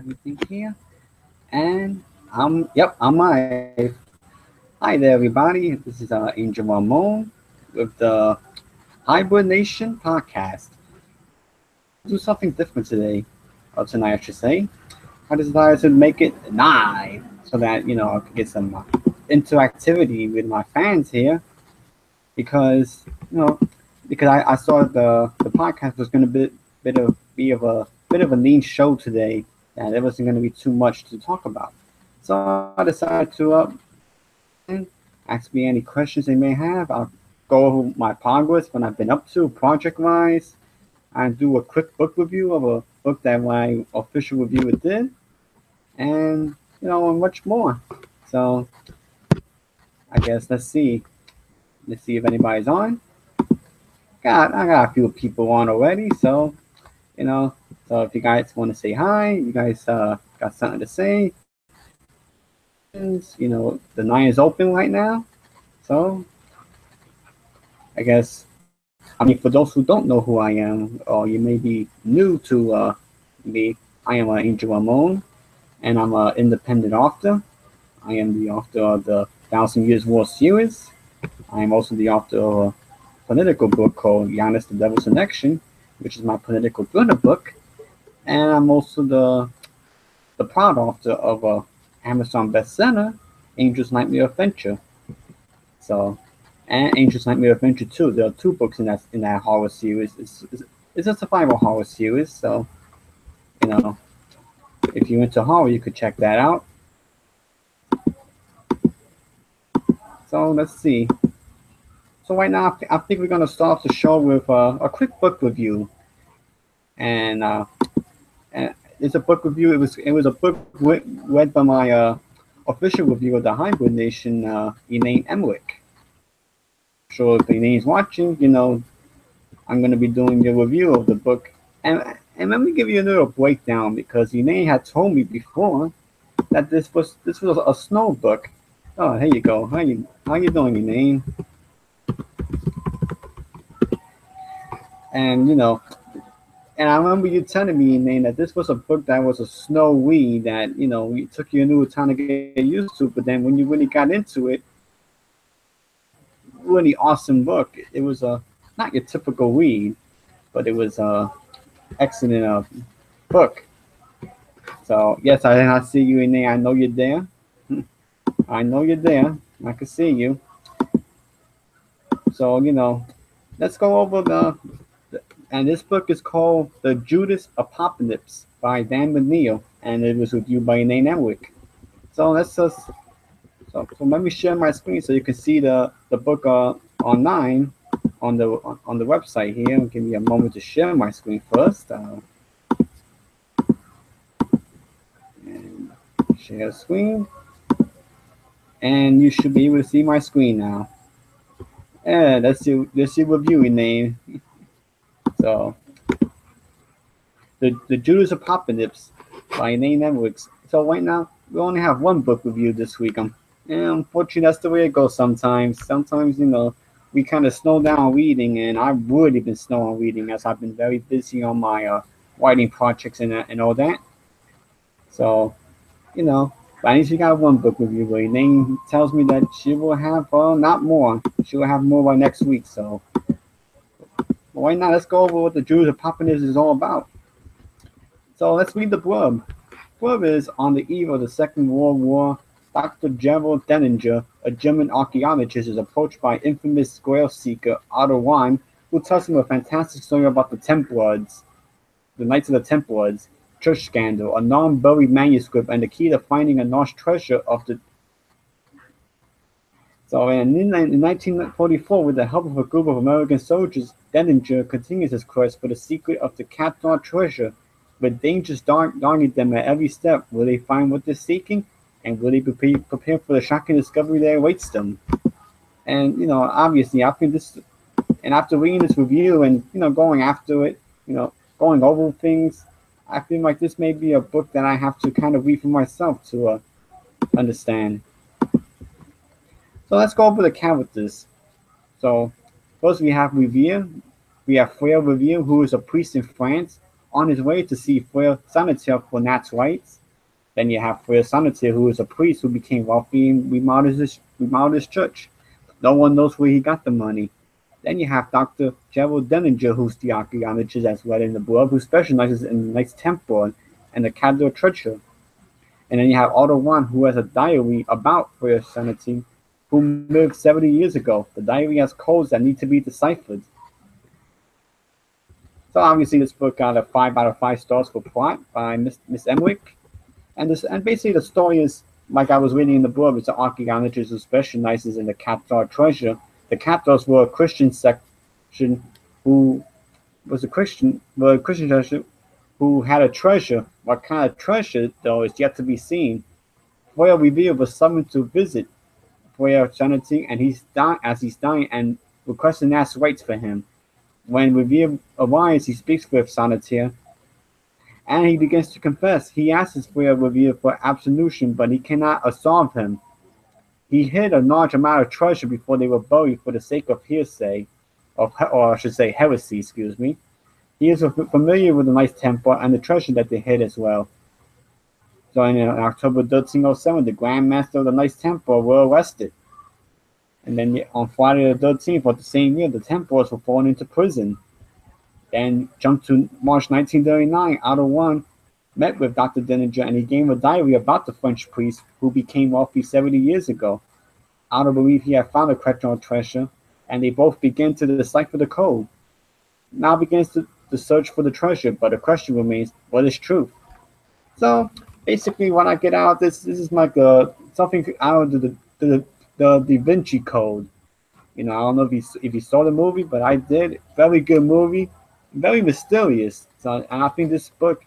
everything here. And I'm live. Hi there, everybody. This is Angel Ramon with the Hybrid Nation podcast. Do something different today, or tonight, I should say. I decided to make it live so that I could get some interactivity with my fans here because I saw the podcast was going to be of a lean show today, and there wasn't going to be too much to talk about. So I decided to ask me any questions they may have. I'll go over my progress, what I've been up to project wise, and do a quick book review of a book that my official reviewer did, and much more. So I guess let's see if anybody's on. I got a few people on already, so you know. So if you guys want to say hi, you guys got something to say, the line is open right now. So I guess for those who don't know who I am, or you may be new to me, I am Angel Ramon, and I'm an independent author. I am the author of the Thousand Years War series. I am also the author of a political book called Giannis the Devil's Election, which is my political thriller book. And I'm also the proud author of a Amazon bestseller, Angel's Nightmare Adventure. So, and Angel's Nightmare Adventure 2. There are two books in that horror series. It's a survival horror series. So, you know, if you're into horror, you could check that out. So let's see. So right now, I think we're gonna start off the show with a quick book review, and it's a book review. It was a book read by my official reviewer of the Hybrid Nation, Elaine Emmerich. So if Elaine's watching, I'm gonna be doing the review of the book, and let me give you a little breakdown because Elaine had told me before that this was a snow book. Oh, here you go. How you doing, Elaine? And and I remember you telling me, Elaine, that this was a book that was a snowy that it took you a little time to get used to, but then when you really got into it, really awesome book. It was not your typical read, but it was a excellent book. So yes, I see you, Elaine. I know you're there. I know you're there. I can see you. So let's go over and this book is called The Judas Apocalypse by Dan McNeil, and it was reviewed by Elaine Emmerich. So so let me share my screen so you can see the book online on the website here. Give me a moment to share my screen first. And share screen, and you should be able to see my screen now. Yeah, that's your review, Elaine. So the Judas Apocalypse by Elaine Emmerich. So right now we only have one book review this week. And unfortunately, that's the way it goes sometimes. Sometimes we kind of slow down reading, and I've really been slow on reading as I've been very busy on my writing projects and all that. So but at least we got one book review. But Elaine tells me that she will have not more. She will have more by next week. So right now, let's go over what the Judas Apocalypse is all about. So let's read the blurb. Blurb is on the eve of the Second World War. Dr. Gerald Denninger, a German archaeologist, is approached by infamous Grail seeker Otto Wine, who tells him a fantastic story about the Templars, the Knights of the Templars, church scandal, a non-buried manuscript, and the key to finding a lost treasure of the. So in 1944, with the help of a group of American soldiers, Denninger continues his quest for the secret of the Cathar treasure, but dangers dogging them at every step. Will they find what they're seeking, and will they prepare for the shocking discovery that awaits them? And obviously, after reading this review and going after it, going over things, I feel like this may be a book that I have to kind of read for myself to understand. So let's go over the characters. So first we have Riviere. We have Frère Riviere, who is a priest in France, on his way to see Friar Sanitaire for Nat's rights. Then you have Friar Sanitaire, who is a priest who became wealthy and remodeled his church. No one knows where he got the money. Then you have Dr. Gerald Denninger, who's the archaeologist as well in the book, who specializes in the Knights Templar and the Cathedral treasure. And then you have Otto One, who has a diary about Friar Sanity, who lived 70 years ago. The diary has codes that need to be deciphered. So obviously this book got a 5 out of 5 stars for plot by Miss Emwick. And basically the story is, like I was reading in the book, it's an archaeologist who specializes in the Cathar treasure. The Cathars were a Christian section who was a Christian treasure who had a treasure. What kind of treasure, though, is yet to be seen. Friar Revere was summoned to visit Friar Sanity, and he's dying and requesting last rites for him. When Revere arrives, he speaks with Sanitaire, and he begins to confess. He asks Friar Revere for absolution, but he cannot absolve him. He hid a large amount of treasure before they were buried for the sake of hearsay, or I should say heresy, excuse me. He is familiar with the Knights Templar and the treasure that they hid as well. So in October 1307, the Grand Master of the Knights Templar were arrested. And then on Friday the 13th of the same year, the Templars were thrown into prison. Then jump to March 1939, Otto One met with Dr. Denninger, and he gave a diary about the French priest who became wealthy 70 years ago. Otto believed he had found a Creton treasure, and they both began to decipher the code. Now begins the search for the treasure, but the question remains, what is truth? So basically what I get out of this is like something out of the Da Vinci Code. You know, I don't know if you saw the movie, but I did. Very good movie, very mysterious. So, and I think this book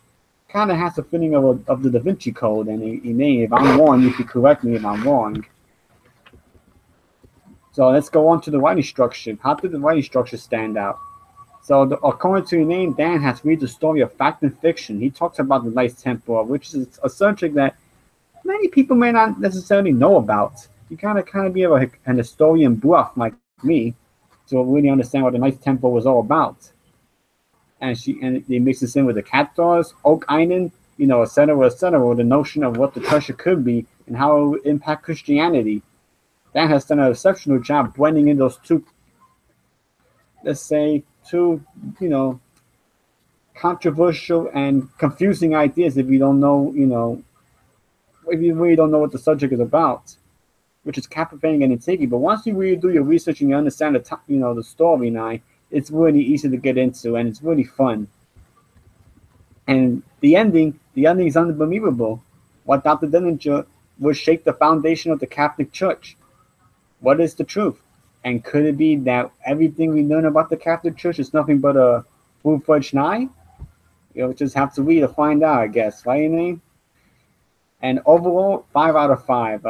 kind of has a feeling of the Da Vinci Code. And if I'm wrong, you can correct me if I'm wrong. So let's go on to the writing structure. How did the writing structure stand out? So according to Elaine, Dan has read the story of fact and fiction. He talks about the Knights Templar, which is a subject that many people may not necessarily know about. You kind of be an historian buff like me to really understand what the Knights Templar was all about. And they mix this in with the Cathars, Oak Island, et cetera, with the notion of what the treasure could be and how it would impact Christianity. Dan has done an exceptional job blending in those two, let's say, controversial and confusing ideas if you don't know, if you really don't know what the subject is about, which is captivating and intriguing. But once you really do your research and you understand the storyline, it's really easy to get into, and it's really fun. And the ending is unbelievable. What Dr. Denninger would shake the foundation of the Catholic Church. What is the truth? And could it be that everything we learn about the Catholic Church is nothing but a full-fledged lie? You'll just have to read to find out, I guess, right, Elaine? And overall, 5 out of 5.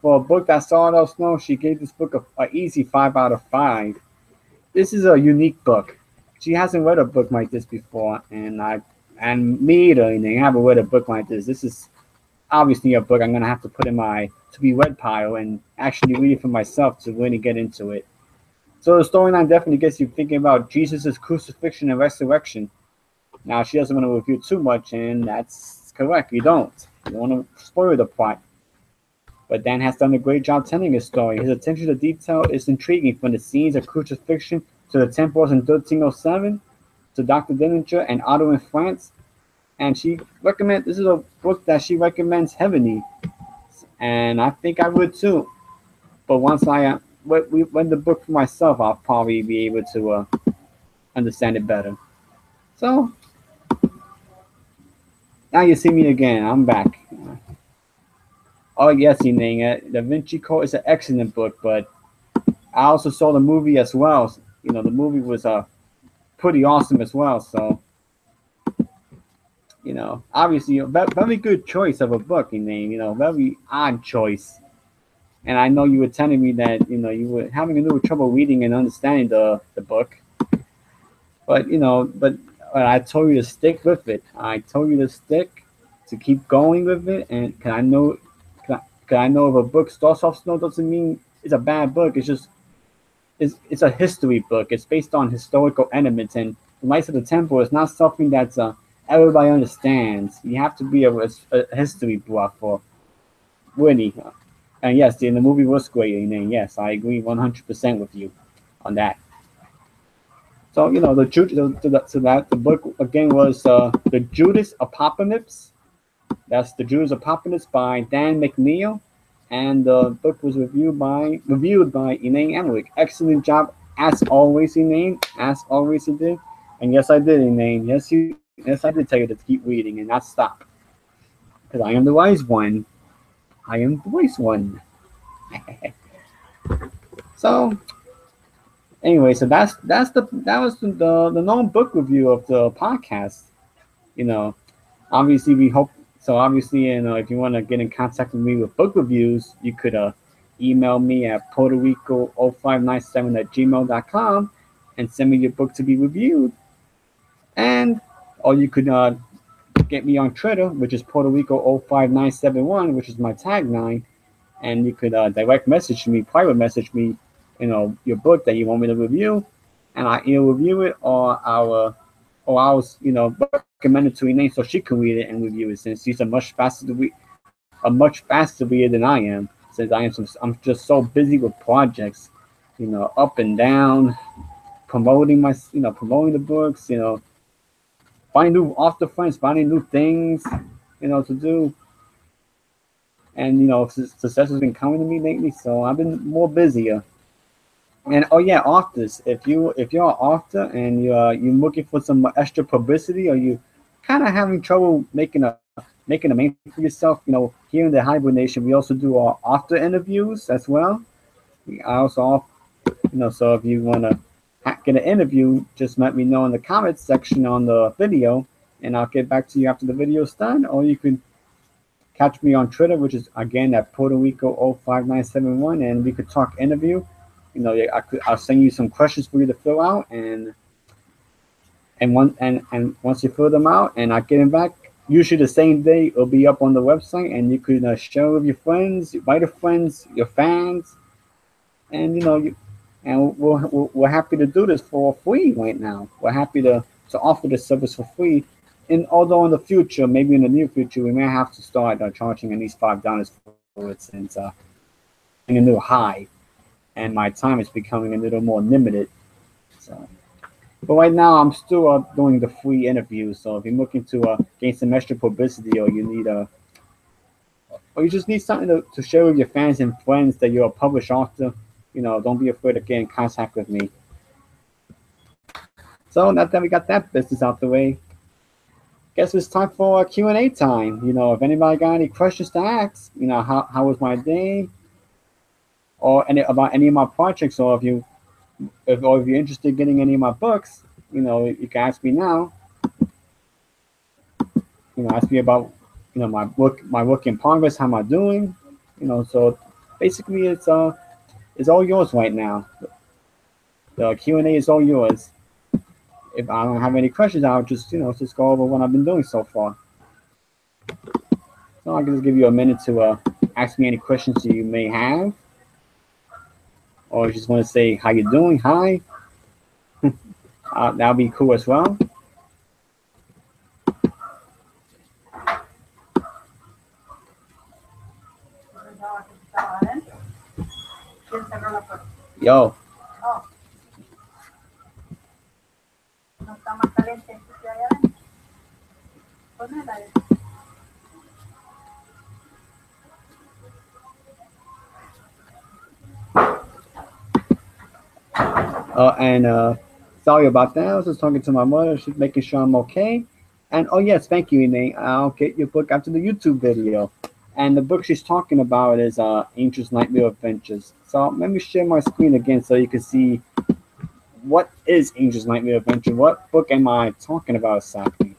For a book that started out slow, she gave this book an easy 5 out of 5. This is a unique book. She hasn't read a book like this before, and me either. I haven't read a book like this. This is obviously a book I'm gonna have to put in my to be read pile and actually read it for myself to really get into it. So the storyline definitely gets you thinking about Jesus' crucifixion and resurrection. Now she doesn't want to review too much, and that's correct. You don't want to spoil the plot. But Dan has done a great job telling his story. His attention to detail is intriguing, from the scenes of crucifixion to the Templars in 1307 to Dr. Denninger and Otto in France. And this is a book that she recommends heavily. And I think I would too. But once I read the book for myself, I'll probably be able to understand it better. So, now you see me again. I'm back. Oh, yes, Elaine. Da Vinci Code is an excellent book, but I also saw the movie as well. The movie was pretty awesome as well. So, obviously, a very good choice of a book, Elaine. Very odd choice. And I know you were telling me that, you were having a little trouble reading and understanding the book. But, but I told you to stick with it. I told you to keep going with it. And I know if a book starts off slow doesn't mean it's a bad book. It's just, it's a history book. It's based on historical elements, and Knights of the Temple is not something that's everybody understands. You have to be a history buff for really. And yes, the movie was great, and yes, I agree 100% with you on that. So the book again was the Judas Apocalypse. That's the Judas Apocalypse by Dan McNeil, and the book was reviewed by Elaine Emmerich. Excellent job as always, Elaine. As always, you did. And yes, I did, Elaine. Yes, I did tell you to keep reading and not stop, because I am the wise one. I am the wise one. So anyway, so that was the known book review of the podcast. You know, obviously we hope so. Obviously, if you want to get in contact with me with book reviews, you could email me at puertorico0597@gmail.com and send me your book to be reviewed. And or you could get me on Twitter, which is puertorico05971, which is my tagline, and you could direct message me, private message me, your book that you want me to review, and I either review it or I'll recommend it to Elaine so she can read it and review it, since she's a much faster reader than I am, since I'm just so busy with projects, up and down, promoting promoting the books, finding new author friends, finding new things, to do. And success has been coming to me lately, so I've been more busier. And oh yeah, authors. If you're an author and you're looking for some extra publicity, or you kind of having trouble making a name for yourself, here in the Hybrid Nation, we also do our author interviews as well. I also, so if you want to get an interview, just let me know in the comments section on the video, and I'll get back to you after the video's done. Or you can catch me on Twitter, which is again at puertorico05971, and we could talk interview. I'll send you some questions for you to fill out, and once you fill them out, and I get them back, usually the same day, it'll be up on the website, and you can share with your friends, your writer friends, your fans, and we're happy to do this for free right now. We're happy to offer this service for free. And although in the future, maybe in the near future, we may have to start charging at least $5 for it, since a little high, and my time is becoming a little more limited. So, but right now I'm still doing the free interviews. So if you're looking to gain some extra publicity, or you need or you just need something to share with your fans and friends that you're a published author, don't be afraid to get in contact with me. So now that we got that business out the way, guess it's time for Q&A time. If anybody got any questions to ask, how was my day, or about any of my projects, or if you're interested in getting any of my books, you can ask me now. Ask me about my work in progress, how am I doing? So basically it's all yours right now. The Q&A is all yours. If I don't have any questions, I'll just just go over what I've been doing so far. So I can just give you a minute to ask me any questions you may have, or you just want to say how you doing. Hi. That'll be cool as well. Yo. No está más caliente que allá adentro. Ponela ahí. Sorry about that. I was just talking to my mother. She's making sure I'm okay. And oh yes, thank you, Elaine. I'll get your book after the YouTube video. And the book she's talking about is Angel's Nightmare Adventures. So let me share my screen again so you can see what is Angel's Nightmare Adventure. What book am I talking about exactly?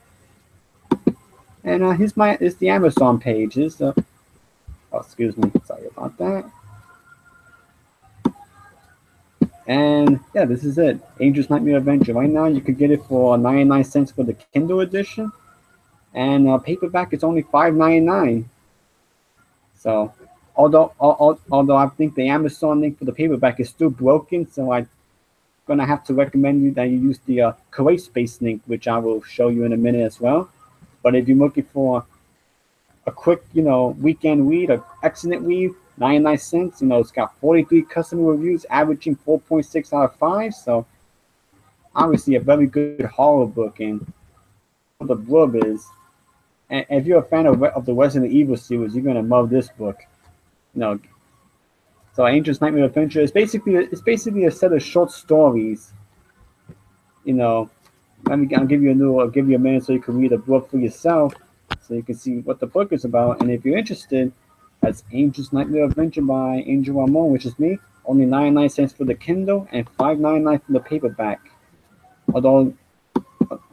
And it's the Amazon page. Oh, excuse me. Sorry about that. And yeah, this is it. Angel's Nightmare Adventure. Right now, you could get it for 99 cents for the Kindle edition, and paperback is only $5.99. So, although I think the Amazon link for the paperback is still broken, so I gonna have to recommend you that you use the CreateSpace link, which I will show you in a minute as well. But if you're looking for a quick, weekend read, an excellent read, 99 cents. It's got 43 customer reviews, averaging 4.6 out of 5. So obviously a very good horror book. And the blurb is, and if you're a fan of the Resident Evil series, you're gonna love this book. So Angel's Nightmare Adventure is basically a set of short stories. I'll give you a minute so you can read the book for yourself, so you can see what the book is about. And if you're interested, that's Angel's Nightmare Adventure by Angel Ramon, which is me. Only 99 cents for the Kindle and $5.99 for the paperback. Although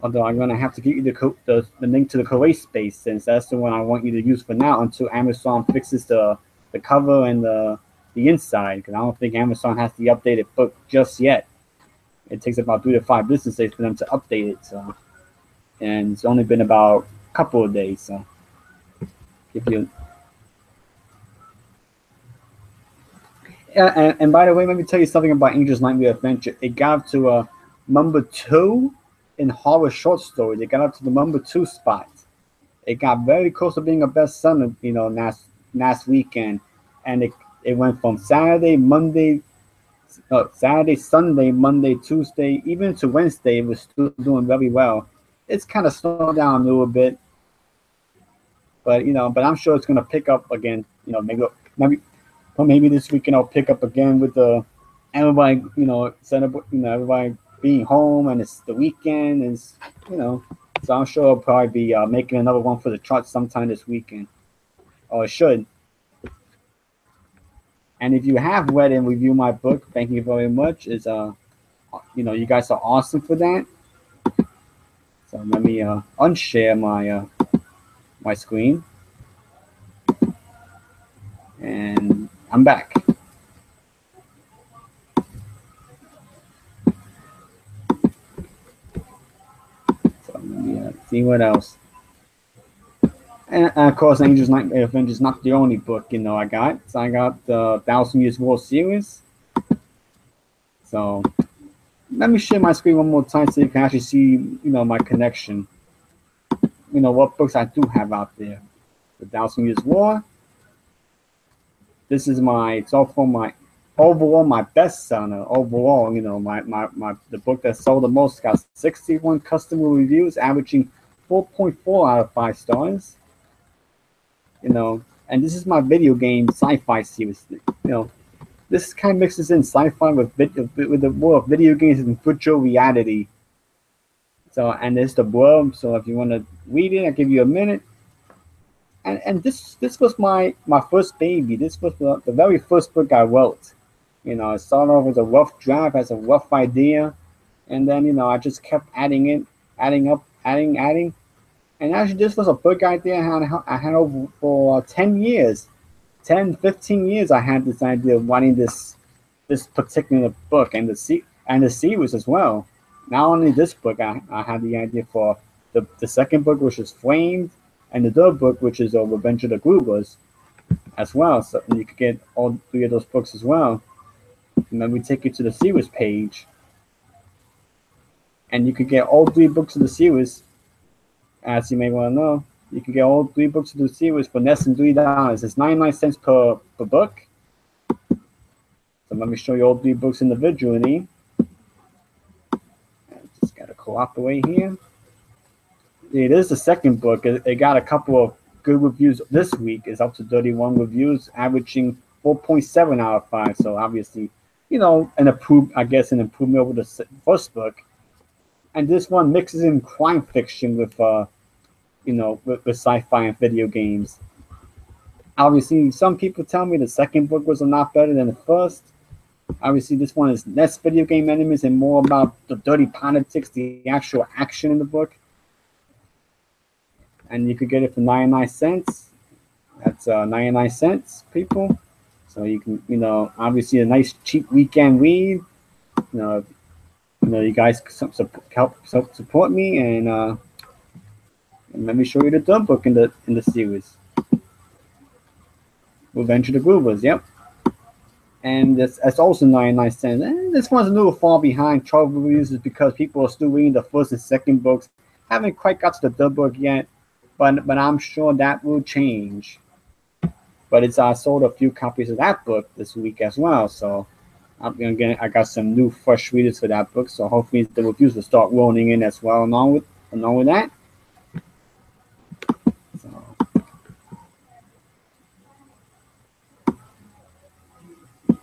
I'm gonna have to give you the link to the CreateSpace, since that's the one I want you to use for now until Amazon fixes the cover and the inside, because I don't think Amazon has the updated book just yet. It takes about 3 to 5 business days for them to update it. So, and it's only been about a couple of days. So, and by the way, let me tell you something about Angel's Nightmare Adventure. It got up to number 2 in horror short stories. It got up to the number 2 spot. It got very close to being a bestseller, last weekend, and it went from Saturday, Sunday, Monday, Tuesday, even to Wednesday. It was still doing very well. It's kind of slowed down a little bit, but I'm sure it's gonna pick up again. Maybe this weekend I'll pick up again with everybody, everybody being home, and it's the weekend, so I'm sure I'll probably be making another one for the charts sometime this weekend, or it should. And if you have read and reviewed my book, thank you very much. You guys are awesome for that. So let me unshare my screen, and I'm back. So let me see what else. And of course, Angel's Nightmare Adventure is not the only book I got. So I got the 1,000 Years War series. So let me share my screen one more time so you can actually see my connection. What books I do have out there. The 1,000 Years War. This is my overall my bestseller. Overall, the book that sold the most got 61 customer reviews, averaging 4.4 out of 5 stars. And this is my video game sci-fi series. This kind of mixes in sci-fi with the world of video games and virtual reality. So, and there's the blurb. So if you want to read it, I'll give you a minute. And this was my first baby. This was the very first book I wrote. It started off as a rough draft, as a rough idea, and then I just kept adding. And actually, this was a book idea I had over for 10 years. 10, 15 years I had this idea of writing this particular book and the series as well. Not only this book, I had the idea for the second book, which is Flamed, and the third book, which is Revenge of the Groovers, as well. So you could get all 3 of those books as well. And then we take you to the series page, and you could get all 3 books of the series. As you may want to know, you can get all 3 books of the series for less than $3. It's 99 cents per book. So let me show you all 3 books individually. Just gotta cooperate here. It is the second book. It got a couple of good reviews this week. It's up to 31 reviews, averaging 4.7 out of 5. So obviously, an improvement over the first book. And this one mixes in crime fiction with with sci-fi and video games. Obviously, some people tell me the second book was a lot better than the first. Obviously, this one is less video game elements and more about the dirty politics, the actual action in the book. And you could get it for 99 cents. That's 99 cents, people. So you can, obviously a nice cheap weekend read. You guys help support me, and let me show you the third book in the series. Revenge of the Groovers, yep. and that's also 99 cents. And this one's a little far behind 12 reviews is because people are still reading the first and second books. Haven't quite got to the third book yet, but I'm sure that will change. But it's I sold a few copies of that book this week as well, so I got some new fresh readers for that book. So hopefully the reviews will start rolling in as well along with that. So.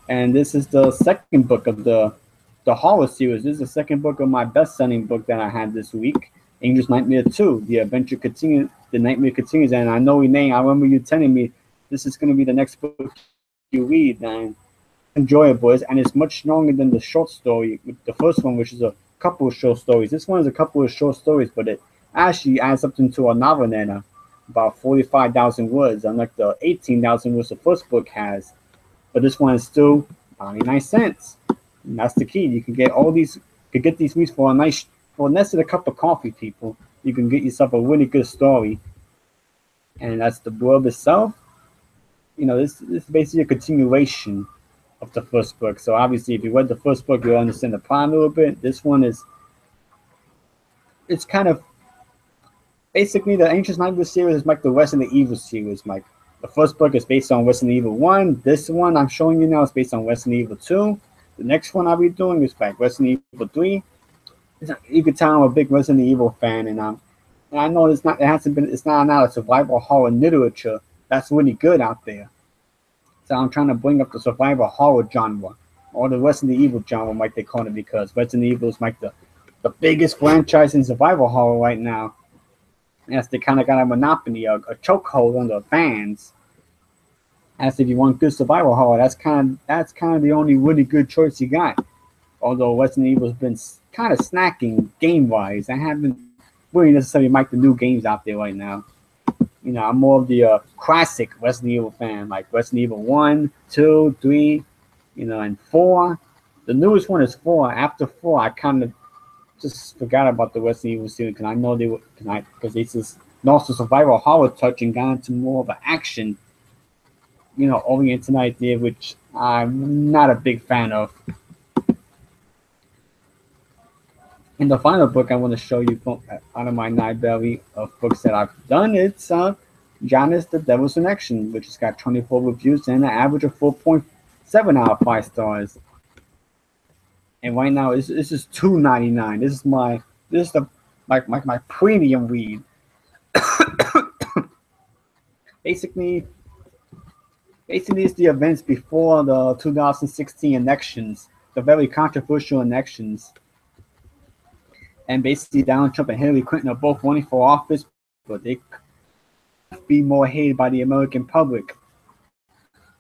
And this is the second book of the horror series. This is the second book of my best-selling book that I had this week, Angel's Nightmare 2. The adventure continues. The nightmare continues, and I know, Renee, I remember you telling me this is going to be the next book you read, and enjoyable, and it's much longer than the short story with the first one, which is a couple of short stories. This one is a couple of short stories, but it actually adds up into a novel now, about 45,000 words, unlike the 18,000 words the first book has. But this one is still 99 cents. And that's the key. You can get these reads for less than a cup of coffee, people. You can get yourself a really good story. And that's the blurb itself. This is basically a continuation of the first book. So obviously, if you read the first book, you'll understand the plot a little bit. This one it's kind of basically the Ancient Nightmare series is like the Resident Evil series, Mike. The first book is based on Resident Evil 1. This one I'm showing you now is based on Resident Evil 2. The next one I'll be doing is like Resident Evil 3. You can tell I'm a big Resident Evil fan, and I know it's not a survival horror literature that's really good out there. So I'm trying to bring up the survival horror genre, or the Resident Evil genre, like they call it, because Resident Evil is like the biggest franchise in survival horror right now. Yes, they kind of got a monopoly, a chokehold on the fans. As if you want good survival horror, that's kind of the only really good choice you got. Although Resident Evil's been kind of snacking game-wise, I haven't really necessarily liked the new games out there right now. I'm more of the classic Resident Evil fan, like Resident Evil 1, 2, 3, and 4. The newest one is 4. After 4, I kind of just forgot about the Resident Evil series because I know because they just lost the survival horror touch and got into more of an action, oriented idea, which I'm not a big fan of. And the final book I want to show you out of my library of books that I've done, it's Janus the Devil's in Action, which has got 24 reviews and an average of 4.7 out of 5 stars. And right now, this is $2.99. This is my premium read. Basically, it's the events before the 2016 elections, the very controversial elections. And basically, Donald Trump and Hillary Clinton are both running for office, but they could be more hated by the American public.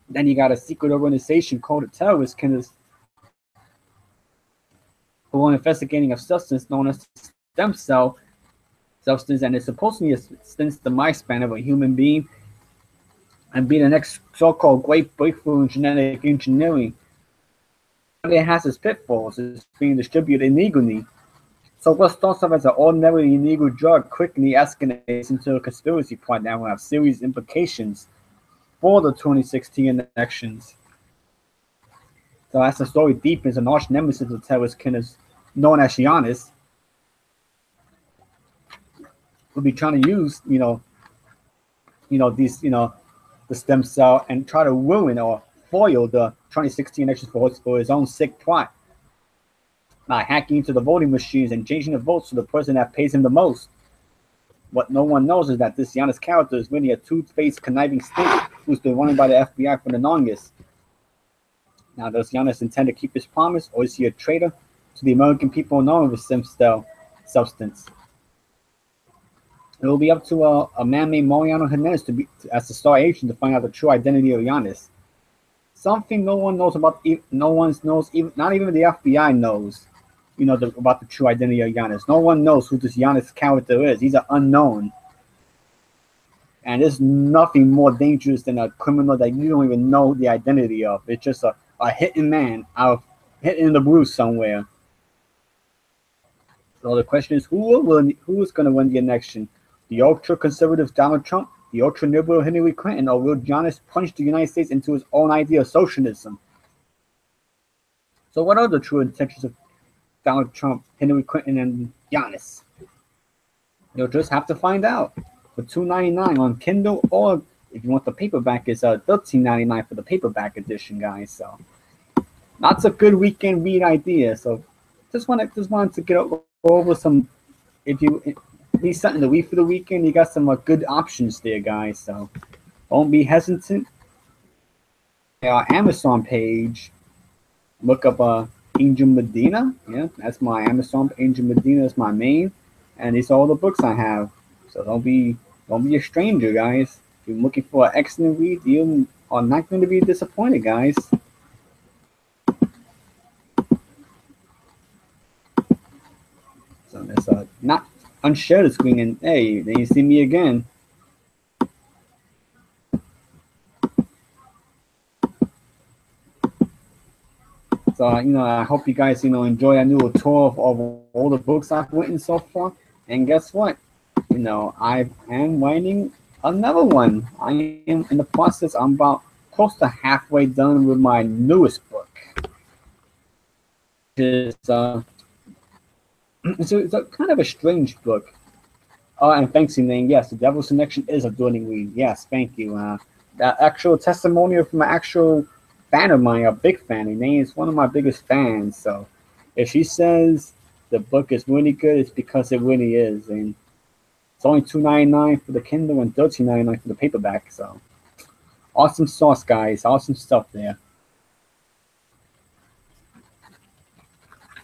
Then you got a secret organization called the Terrorist Killers, who are investigating a substance known as stem cell substance, and it's supposedly extends the lifespan of a human being and be the next so-called great breakthrough in genetic engineering. But it has its pitfalls. It's being distributed illegally. So what starts off as an ordinary illegal drug quickly escalates into a conspiracy plot that will have serious implications for the 2016 elections. So as the story deepens, an arch nemesis of the terrorist killers, known as Giannis, will be trying to use, the stem cell and try to ruin or foil the 2016 elections for his own sick plot, by hacking into the voting machines and changing the votes to the person that pays him the most. What no one knows is that this Giannis character is really a two-faced, conniving snake who's been running by the FBI for the longest. Now, does Giannis intend to keep his promise, or is he a traitor to the American people known with stem cell substance? It will be up to a man named Mariano Jimenez as the star agent to find out the true identity of Giannis. Something no one knows about, not even the FBI knows, about the true identity of Giannis. No one knows who this Giannis character is. He's an unknown. And there's nothing more dangerous than a criminal that you don't even know the identity of. It's just a hidden man hidden in the blue somewhere. So the question is, who is going to win the election? The ultra-conservative Donald Trump, the ultra-liberal Hillary Clinton, or will Giannis punch the United States into his own idea of socialism? So what are the true intentions of Donald Trump, Hillary Clinton, and Giannis? You'll just have to find out. For $2.99 on Kindle, or if you want the paperback, it's $13.99 for the paperback edition, guys. So lots of good weekend read ideas. So just wanted to go over some. If you need something to read for the weekend, you got some good options there, guys. So don't be hesitant. Our Amazon page, look up Angel Medina. Yeah, that's my Amazon. Angel Medina is my main, and these are all the books I have. So don't be a stranger, guys. If you're looking for an excellent read, you are not going to be disappointed, guys. So let's not unshare the screen, and hey, then you see me again. So I hope you guys enjoy a new tour of all the books I've written so far. And guess what? I am writing another one. I am in the process. I'm about close to halfway done with my newest book. It's a kind of a strange book. Oh, and thanks, Elaine. Yes, The Devil's Connection is a thrilling read. Yes, thank you. That actual testimonial from an actual fan of mine, a big fan. Elaine is one of my biggest fans. So if she says the book is really good, it's because it really is. And it's only $2.99 for the Kindle and $13.99 for the paperback. So awesome sauce, guys. Awesome stuff there.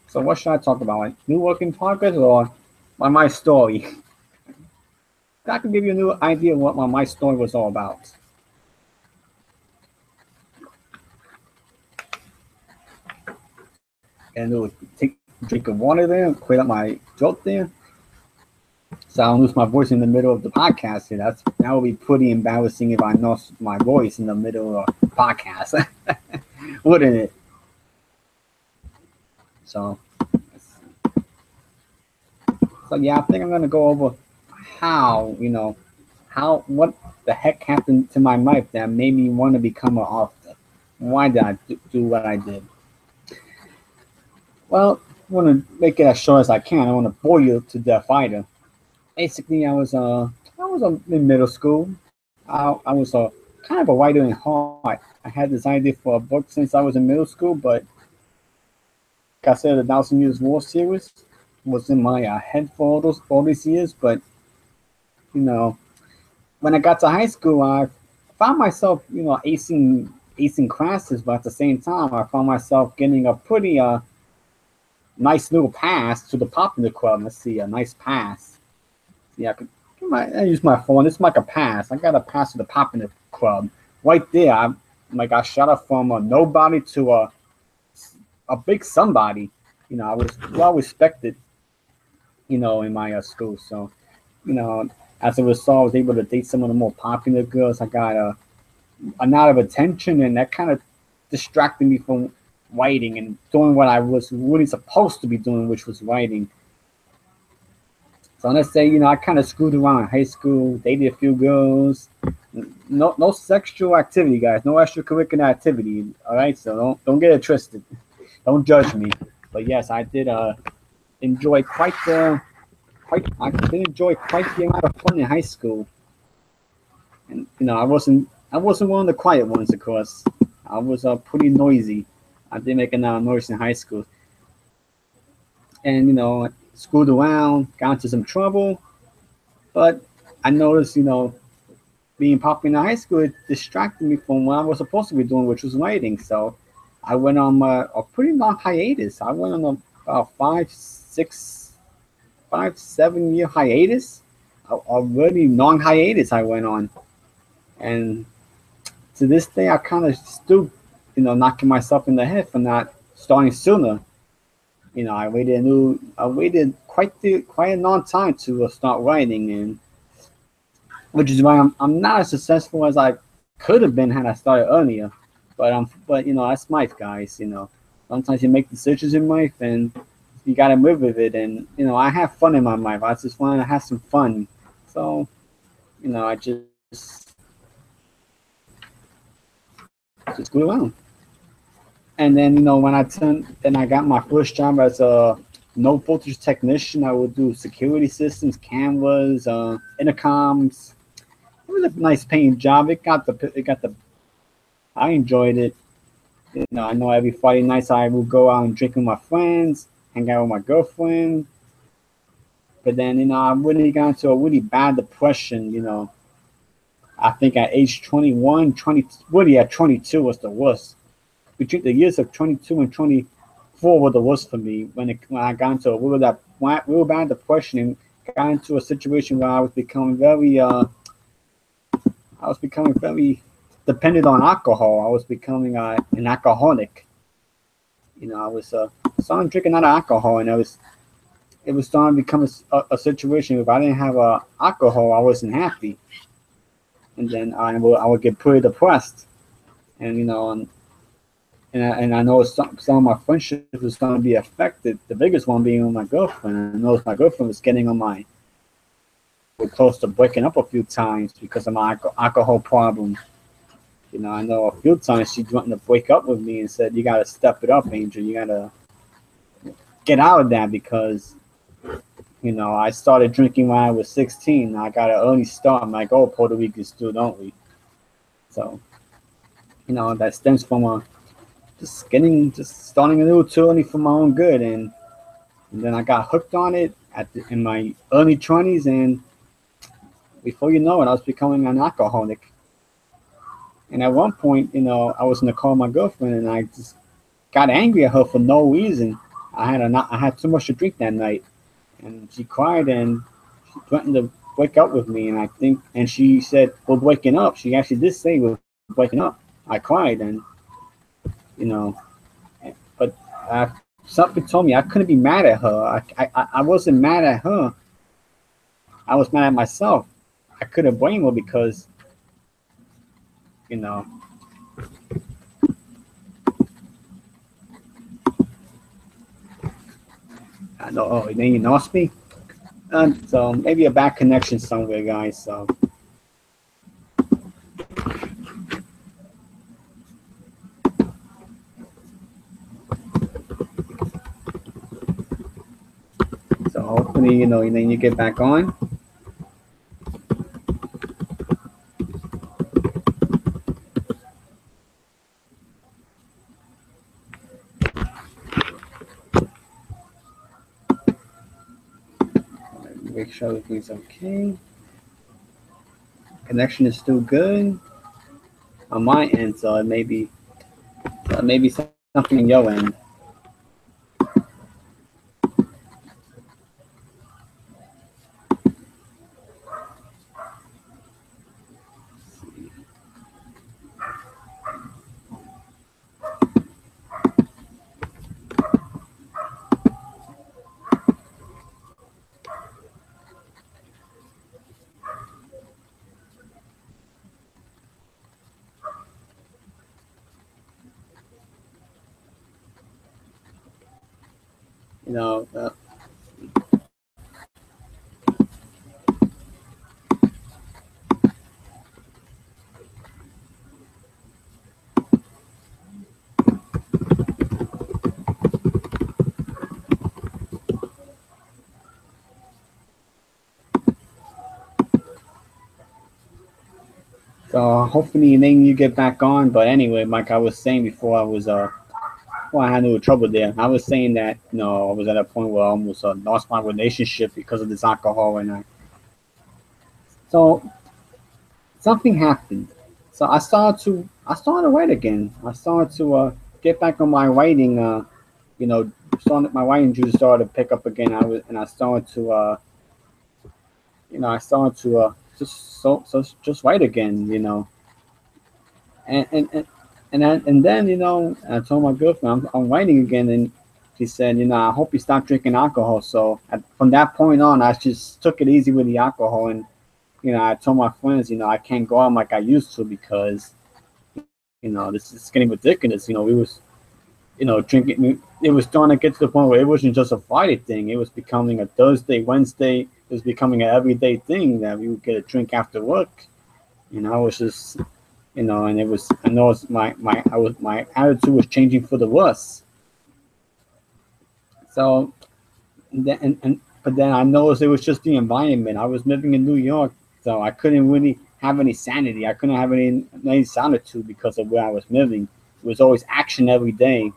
So what should I talk about? Like new work in progress or my story? I can give you a new idea of what my story was all about. And it'll take a drink of water there, clear up my throat there, so I don't lose my voice in the middle of the podcast here. That would be pretty embarrassing if I lost my voice in the middle of the podcast, wouldn't it? So yeah, I think I'm gonna go over what the heck happened to my life that made me want to become an author. Why did I do what I did? Well, I want to make it as short as I can. I want to bore you to death either. Basically, I was in middle school. I was kind of a writer in heart. I had this idea for a book since I was in middle school, but like I said, the Thousand Years War series was in my head for all these years. But when I got to high school, I found myself acing classes, but at the same time, I found myself getting a pretty nice little pass to the popular club. Let's see, a nice pass. Yeah, I use my phone. It's like a pass. I got a pass to the popular club. Right there, I shot up from a nobody to a big somebody. I was well respected, in my school. So, as a result, I was able to date some of the more popular girls. I got a lot of attention, and that kind of distracted me from writing and doing what I was really supposed to be doing, which was writing. So let's say, I kind of screwed around in high school, dated a few girls. No sexual activity, guys. No extracurricular activity. All right, so don't get it twisted. Don't judge me. But yes, I did enjoy quite the amount of fun in high school. And I wasn't one of the quiet ones, of course. I was pretty noisy. I did make a lot of noise in high school. And screwed around, got into some trouble. But I noticed, being popular in high school, it distracted me from what I was supposed to be doing, which was writing. So I went on a pretty long hiatus. I went on about 7 year hiatus. A really long hiatus I went on. And to this day, I kind of still, knocking myself in the head for not starting sooner. I waited quite a long time to start writing, and which is why I'm not as successful as I could have been had I started earlier. But that's life, guys. Sometimes you make decisions in life, and you gotta live with it. And I have fun in my life. I just want to have some fun. So I just go around. And then when I got my first job as a no voltage technician. I would do security systems, cameras, intercoms. It was a nice paying job. I enjoyed it. I know every Friday nights I would go out and drink with my friends, hang out with my girlfriend. But then, I really got into a really bad depression. I think at age 21, 20, really at 22 was the worst. Between the years of 22 and 24 were the worst for me when I got into a real bad depression and got into a situation where I was becoming very dependent on alcohol. I was becoming an alcoholic. I was starting drinking out of alcohol, and it was starting to become a situation. If I didn't have alcohol, I wasn't happy, and then I would get pretty depressed, and and I know some of my friendships was starting to be affected. The biggest one being with my girlfriend. I noticed my girlfriend was getting on my. We're close to breaking up a few times because of my alcohol problem. I know a few times she wanted to break up with me and said, "You got to step it up, Angel. You got to get out of that because." I started drinking when I was 16. I got an early start. I'm like, oh, Puerto Ricans do, don't we? So, that stems from just starting a little too early for my own good. And then I got hooked on it in my early 20s. And before you know it, I was becoming an alcoholic. And at one point, I was in the car with my girlfriend and I just got angry at her for no reason. I had too much to drink that night. And she cried and she threatened to wake up with me. And she said, we're waking up. She actually did say we're waking up. I cried and, but something told me I couldn't be mad at her. I wasn't mad at her. I was mad at myself. I couldn't blame her because, I know, oh, then you lost me? So maybe a bad connection somewhere, guys. So hopefully, then you get back on. Make sure everything's okay. Connection is still good on my end, so it may be something on your end. So hopefully then you get back on. But anyway, like I was saying before, I had a little trouble there. I was saying that I was at a point where I almost lost my relationship because of this alcohol, and so something happened. So I started to write again. I started to get back on my writing. My writing juice started to pick up again. I started to just write again. And then I told my girlfriend I'm writing again, and she said, I hope you stop drinking alcohol. So from that point on, I just took it easy with the alcohol, and I told my friends, I can't go out like I used to because this is getting ridiculous. We was drinking. It was starting to get to the point where it wasn't just a Friday thing. It was becoming a Thursday, Wednesday. It was becoming an everyday thing that we would get a drink after work. It was just. and I know it's my attitude was changing for the worse. So but then I noticed it was just the environment. I was living in New York, so I couldn't really have any sanity. I couldn't have any solitude because of where I was living. It was always action every day.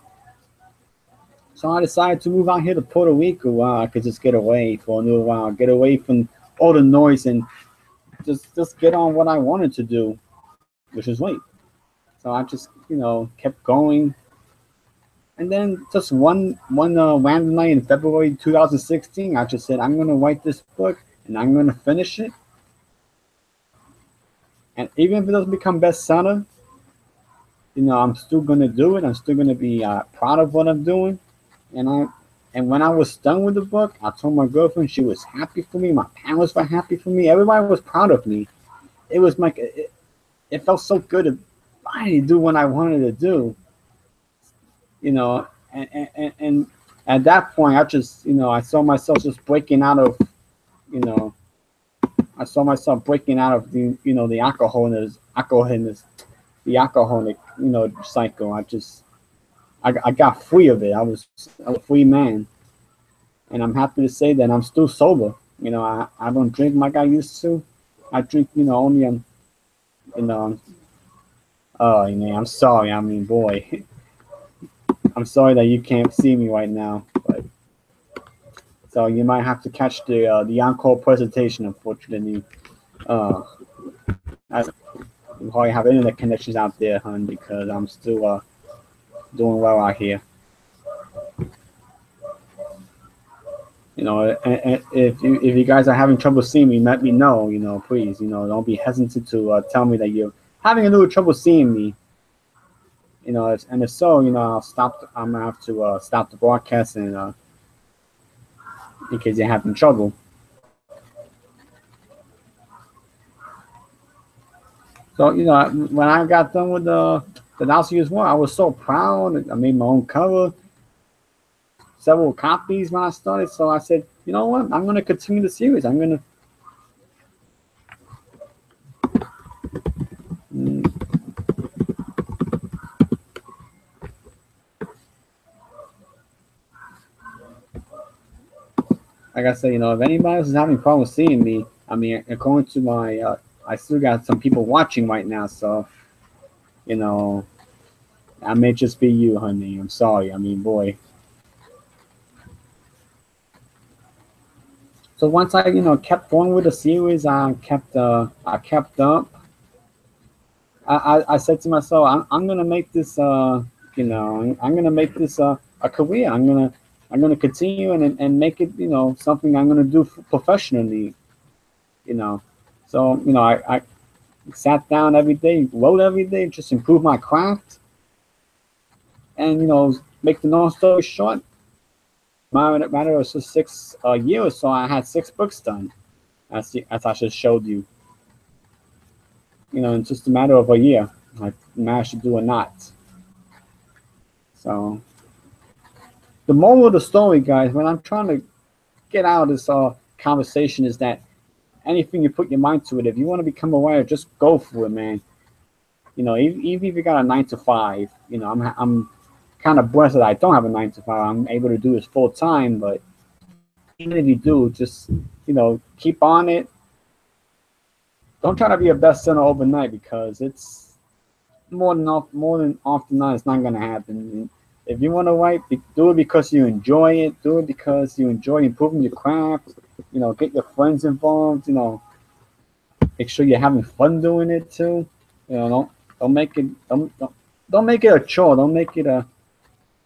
So I decided to move out here to Puerto Rico where I could just get away for a little while, get away from all the noise and just get on what I wanted to do, which is wait. So I just kept going, and then just one random night in February 2016, I just said I'm gonna write this book and I'm gonna finish it. And even if it doesn't become bestseller, I'm still gonna do it. I'm still gonna be proud of what I'm doing. And when I was done with the book, I told my girlfriend she was happy for me. My parents were happy for me. Everybody was proud of me. It was like it felt so good to finally do what I wanted to do. And at that point, I just I saw myself just breaking out of you know I saw myself breaking out of the alcoholic cycle. I got free of it. I was a free man, and I'm happy to say that I'm still sober. I don't drink like I used to. I drink only on oh man, I'm sorry. I mean, boy, I'm sorry that you can't see me right now, but so you might have to catch the encore presentation. Unfortunately, uh, I probably have internet connections out there, hon, because I'm still doing well out here. If you guys are having trouble seeing me, let me know. Please, don't be hesitant to tell me that you're having a little trouble seeing me. And if so, I'll stop. I'm gonna have to stop the broadcast and in case you're having trouble. So when I got done with the Nauseous War, I was so proud. I made my own cover, several copies when I started. So I said, you know what? I'm gonna continue the series. I'm gonna. Like I said, if anybody else is having problems seeing me, I mean, according to my, I still got some people watching right now, so, I may just be you, honey. I'm sorry. I mean, boy. So once I, kept going with the series, I kept up. I said to myself, I'm gonna make this, I'm gonna make this a career. I'm gonna continue and make it, something I'm gonna do professionally, you know. So I sat down every day, wrote every day, just improve my craft, and make the long story short, matter of just 6 years, so I had 6 books done, as I just showed you. In just a matter of a year, I managed to do a knot. So the moral of the story, guys, when I'm trying to get out of this conversation, is that anything you put your mind to it, if you want to become a writer, just go for it, man. Even if you got a 9 to 5, I'm kind of blessed that I don't have a 9 to 5. I'm able to do this full time, but even if you do, just keep on it. Don't try to be a bestseller overnight, because it's more than often not, it's not gonna happen. If you want to write, do it because you enjoy it. Do it because you enjoy improving your craft. Get your friends involved. Make sure you're having fun doing it too. Don't make it don't make it a chore. Don't make it a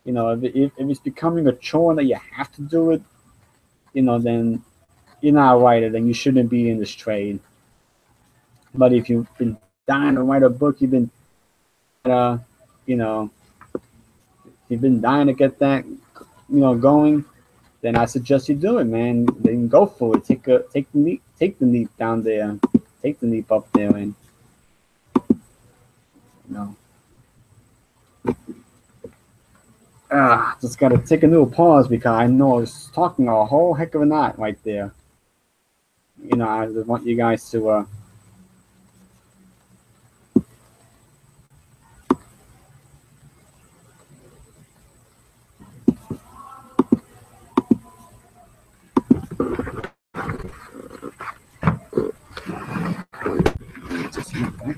if it's becoming a chore that you have to do it, then you're not a writer. Then you shouldn't be in this trade. But if you've been dying to write a book, uh, you know, you've been dying to get that, going, then I suggest you do it, man. Then go for it. Take the leap down there, take the leap up there, and just gotta take a little pause, because I know I was talking a whole heck of a lot right there. I just want you guys to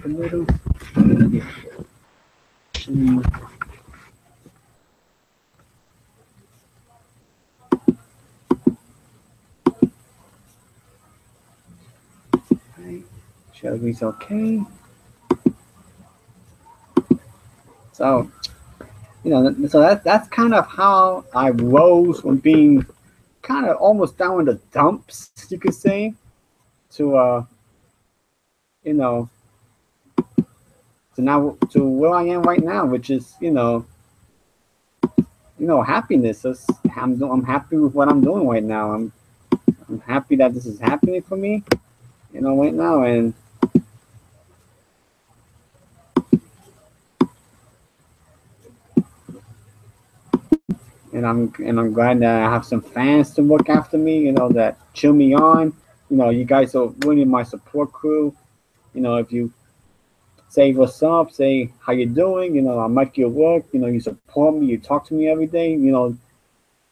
a little. Shelby's okay. So, so that's kind of how I rose from being kind of almost down in the dumps, you could say, to you know, to now to where I am right now, which is happiness. I'm happy with what I'm doing right now. I'm happy that this is happening for me, right now, and I'm glad that I have some fans to look after me, that cheer me on. You guys are really my support crew. If you say what's up, say how you doing, I like your work, you support me, you talk to me every day,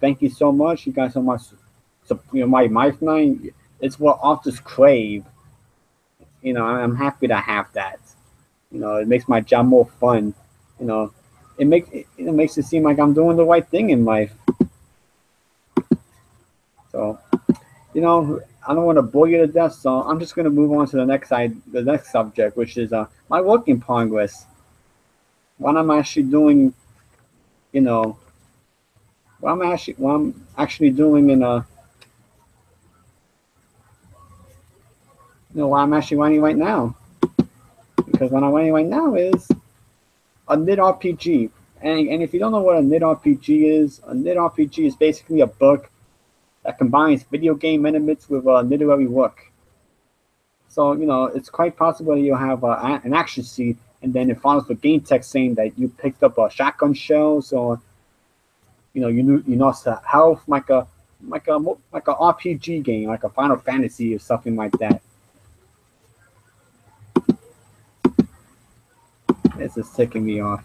thank you so much. You guys are my, my lifeline. It's what authors crave. I'm happy to have that. It makes my job more fun. You know, it makes it seem like I'm doing the right thing in life. So, I don't want to bore you to death, so I'm just gonna move on to the next subject, which is my work in progress. What I'm actually doing, you know, what I'm actually doing what I'm actually writing right now. Because what I'm writing right now is a Knit RPG. And if you don't know what a Knit RPG is, a Knit RPG is basically a book that combines video game elements with literary work. So, it's quite possible you'll have an action scene, and then it follows with game text saying that you picked up a shotgun shells, or you lost health, like a RPG game, like a Final Fantasy or something like that. This is ticking me off.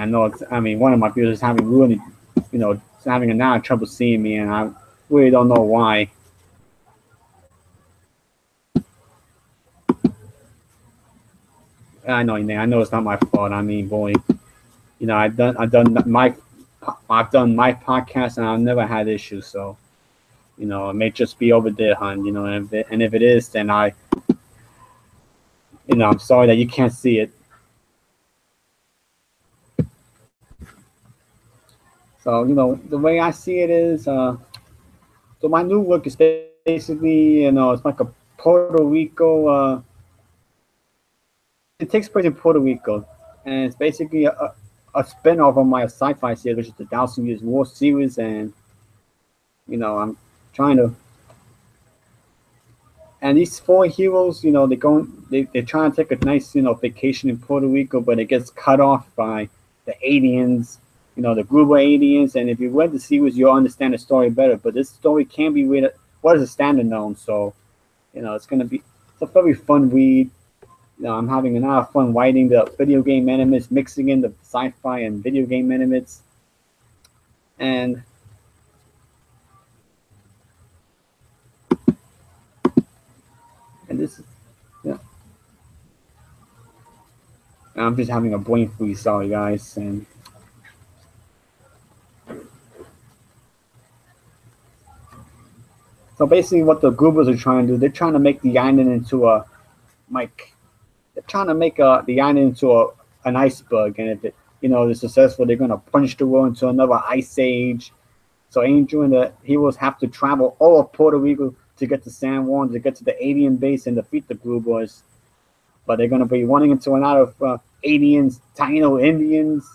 I know one of my viewers is having really, having a lot of trouble seeing me, and I really don't know why. I know it's not my fault. Boy, I've done my podcast, and I've never had issues. So, it may just be over there, hon. And if it is, then I'm sorry that you can't see it. So, the way I see it is, so my new work is basically, it's like a Puerto Rico. It takes place in Puerto Rico, and it's basically a spin-off of my sci-fi series, which is the Thousand Years War series, and I'm trying to. And these four heroes, they're trying to take a nice, vacation in Puerto Rico, but it gets cut off by the aliens, the Gruber aliens. And if you read the series, you'll understand the story better. But this story can be read. What is a standalone? So, it's a very fun read. I'm having a lot of fun writing the video game elements, mixing in the sci-fi and video game elements, and this is, yeah. I'm just having a brain freeze, sorry guys. And so basically, what the Goobers are trying to do, they're trying to make the island into they're trying to make the island into an iceberg, and if they're successful, they're gonna punch the world into another ice age. So Angel and the heroes have to travel all of Puerto Rico to get to San Juan, to get to the alien base and defeat the Goobers. But they're gonna be running into a lot of aliens, Taino Indians,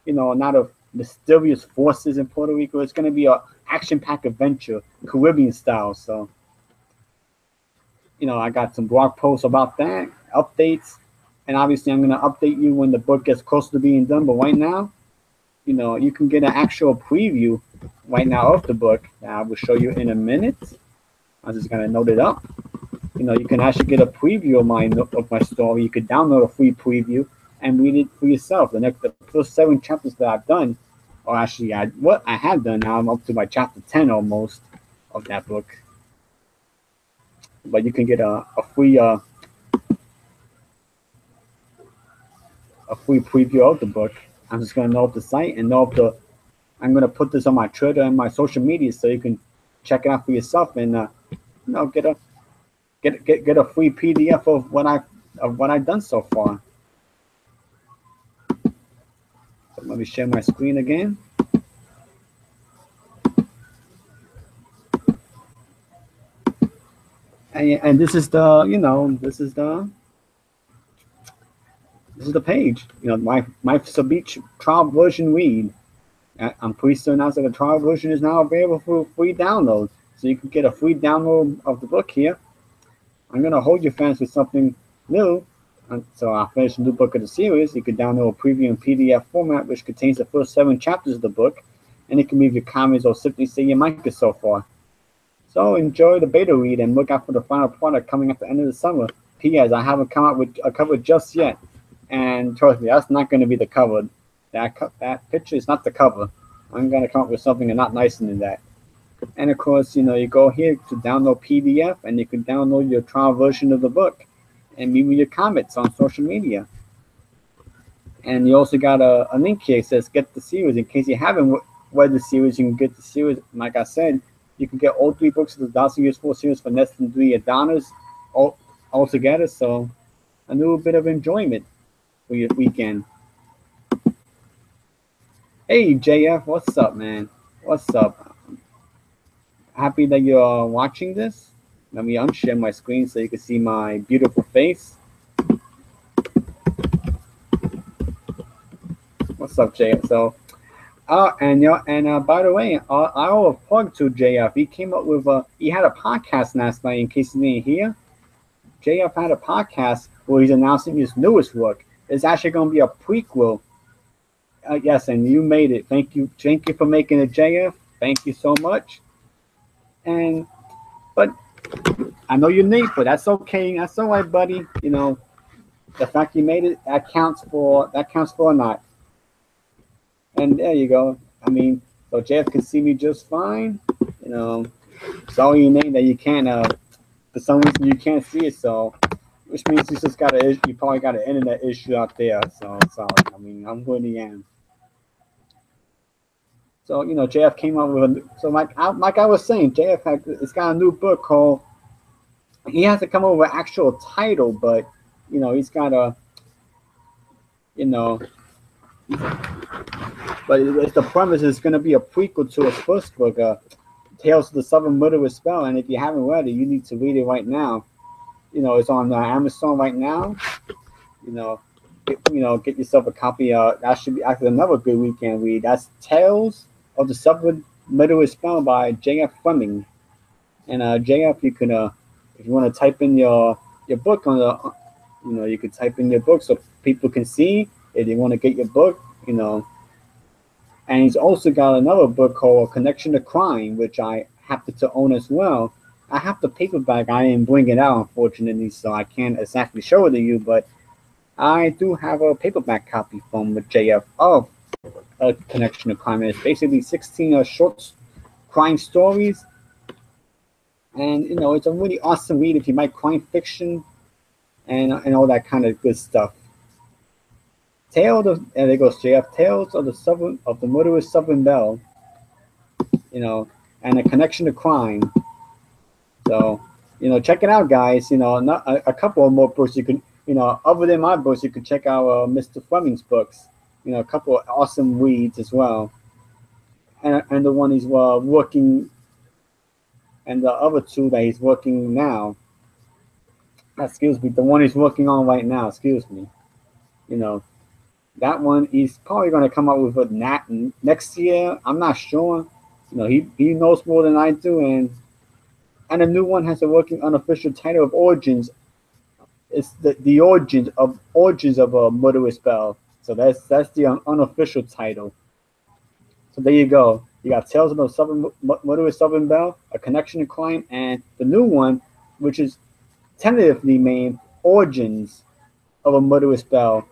a lot of mysterious forces in Puerto Rico. It's gonna be a action-packed adventure, Caribbean style. So, I got some blog posts about that, updates, and obviously I'm gonna update you when the book gets closer to being done. But right now, you can get an actual preview right now of the book that I will show you in a minute. I'm just gonna note it up. You can actually get a preview of my story. You could download a free preview and read it for yourself. The first 7 chapters that I've done, or actually what I have done, now I'm up to my chapter 10 almost of that book. But you can get a free preview of the book. I'm just gonna know up the site and I'm gonna put this on my Twitter and my social media so you can check it out for yourself and get a free PDF of what I've done so far. So let me share my screen again. And this is the page. My Beach trial version read. I'm pleased to announce that the trial version is now available for free download. So you can get a free download of the book here. I'm going to hold your fans with something new. So I'll finish a new book of the series. You can download a preview in PDF format, which contains the first 7 chapters of the book. And it can leave your comments or simply say you like it so far. So enjoy the beta read and look out for the final product coming at the end of the summer. P.S. I haven't come out with a cover just yet. And trust me, that's not going to be the cover. That picture is not the cover. I'm going to come up with something a lot nicer than that. And of course, you go here to download PDF, and you can download your trial version of the book and leave me your comments on social media. And you also got a link here that says get the series. In case you haven't read the series, you can get the series. Like I said, you can get all 3 books of the Darcy Years 4 series for less than $3 all together. So a little bit of enjoyment for your weekend. Hey JF, what's up, man? What's up? Happy that you're watching this. Let me unshare my screen so you can see my beautiful face. What's up, JF? So, by the way, I will plug to JF. He came up with he had a podcast last night. In case you didn't hear, JF had a podcast where he's announcing his newest work. It's actually going to be a prequel. Yes, and you made it. Thank you for making it, JF. Thank you so much. But I know you're late, but that's okay. That's all right, buddy. The fact you made it, that counts for a lot. And there you go. I mean, so JF can see me just fine. Sorry your name that you can't. For some reason you can't see it. So, which means you probably got an internet issue out there. So sorry. I mean, I'm who I am. So JF came up with like I was saying, JF it's got a new book called. He has to come up with an actual title, but he's got but the premise is going to be a prequel to his first book, Tales of the Southern Murderous Spell. And if you haven't read it, you need to read it right now. It's on Amazon right now. Get yourself a copy. That should be actually another good weekend read. That's Tales of the Southern Murderous Spell by J.F. Fleming. And JF, you can if you want to type in your book on the, you could type in your book so people can see if they want to get your book, And he's also got another book called Connection to Crime, which I happen to own as well. I have the paperback. I didn't bring it out, unfortunately, so I can't exactly show it to you, but I do have a paperback copy from JF of Connection to Crime. It's basically 16 short crime stories. And, it's a really awesome read if you like crime fiction and all that kind of good stuff. And there goes JF, Tales of the Murderous Southern Belle, and a Connection to Crime. So, check it out, guys. A couple of more books you can, other than my books, you can check out Mr. Flemings Books. A couple of awesome reads as well. And the one he's working. And the other 2 that he's working now, the one he's working on right now, that one he's probably going to come up with next year. I'm not sure. He knows more than I do. And the new one has a working unofficial title of Origins. it's the origins of a murderous bell. So that's the unofficial title. So there you go. You got Tales of the Murderous Southern Belle, A Connection to Crime, and the new one, which is tentatively named Origins of a Murderous Belle.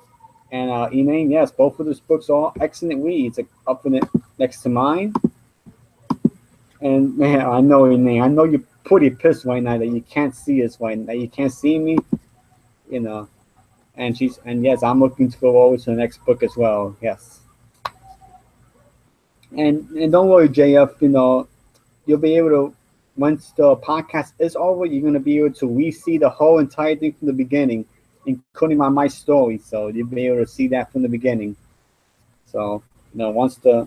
And Elaine, yes, both of those books are excellent reads. Up in it next to mine. And man, I know Elaine, I know you're pretty pissed right now that you can't see us right now. That you can't see me, you know. And yes, I'm looking forward to the next book as well. Yes. And don't worry, JF. You'll be able to, once the podcast is over, you're gonna be able to re-see the whole entire thing from the beginning, including my story. So you'll be able to see that from the beginning. So once the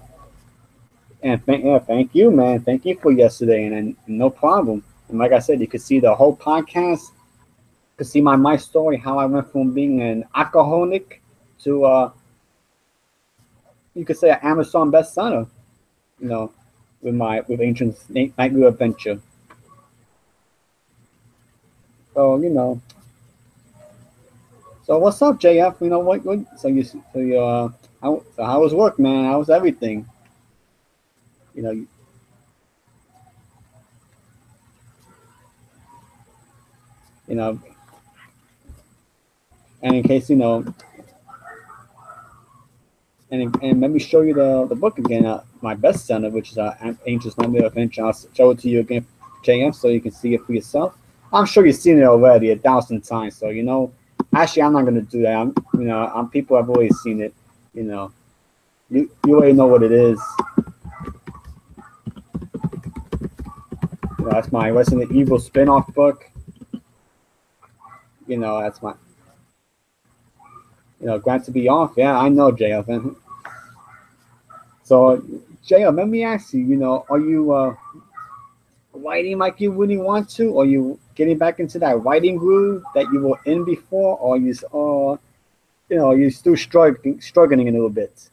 and thank you, man. Thank you for yesterday, and no problem. And like I said, you could see the whole podcast. You could see my story, how I went from being an alcoholic to you could say an Amazon bestseller. With Ancient Nightly Adventure. So So what's up, JF? What? How was work, man? How was everything? You know. You know. And in case and let me show you the book again, my bestseller, which is Ancient Nightly Adventure. I'll show it to you again, JF, so you can see it for yourself. I'm sure you've seen it already 1,000 times. So actually, I'm not gonna do that. People have always seen it. You already know what it is. That's my Resident Evil spin-off book. That's my. Glad to be off. Yeah, I know, JF. So, JF, let me ask you. Are you writing like you really want to, or are you getting back into that writing groove that you were in before, or you're still struggling a little bit?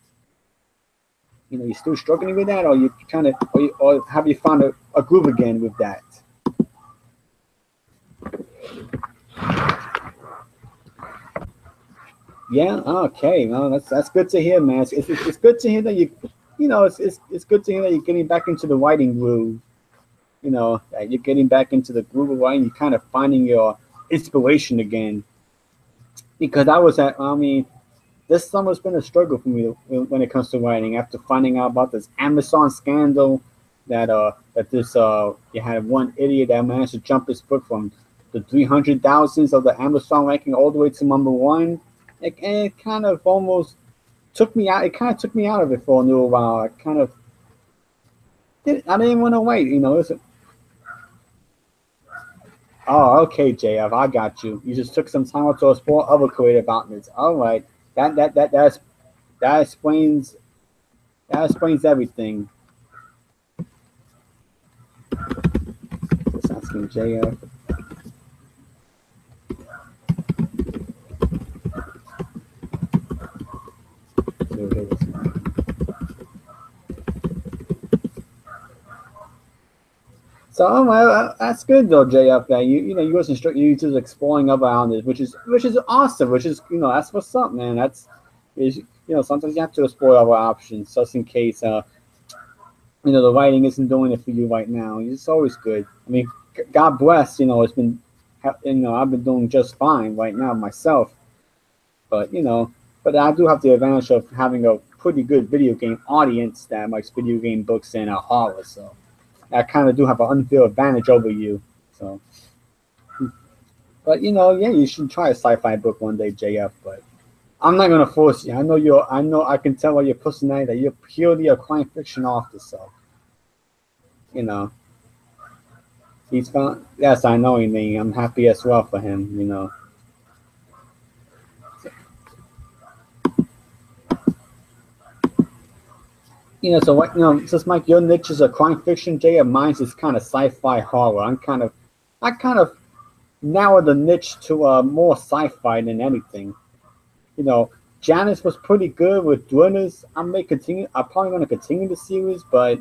You're still struggling with that, or you kind of, or have you found a groove again with that? Yeah. Okay. Well, that's good to hear, man. It's good to hear that it's good to hear that you're getting back into the writing groove. That you're getting back into the groove of writing. You're kind of finding your inspiration again. Because this summer's been a struggle for me when it comes to writing. After finding out about this Amazon scandal, that you had one idiot that managed to jump his book from the 300,000s of the Amazon ranking all the way to #1. It kind of almost took me out. It kind of took me out of it for a little while. I didn't want to wait. Oh, okay, JF, I got you. You just took some time to explore other creative outlets. All right, that explains everything. Just asking JF. So that's good though, JF. That you wasn't you just exploring other outlets, which is awesome. Which is that's what's up, man. Sometimes you have to explore other options just in case the writing isn't doing it for you right now. It's always good. God bless. It's been I've been doing just fine right now myself. But I do have the advantage of having a pretty good video game audience that likes video game books and horror. So I kind of do have an unfair advantage over you. So, but yeah, you should try a sci-fi book one day, JF. But I'm not gonna force you. I know I can tell by your personality that you're purely a crime fiction author. So, he's found. Yes, I know him. I'm happy as well for him. So what, since Mike, your niche is a crime fiction, JF, mine's is kind of sci-fi horror. I kind of narrowed the niche to more sci-fi than anything. Janice was pretty good with thrillers. I'm probably going to continue the series, but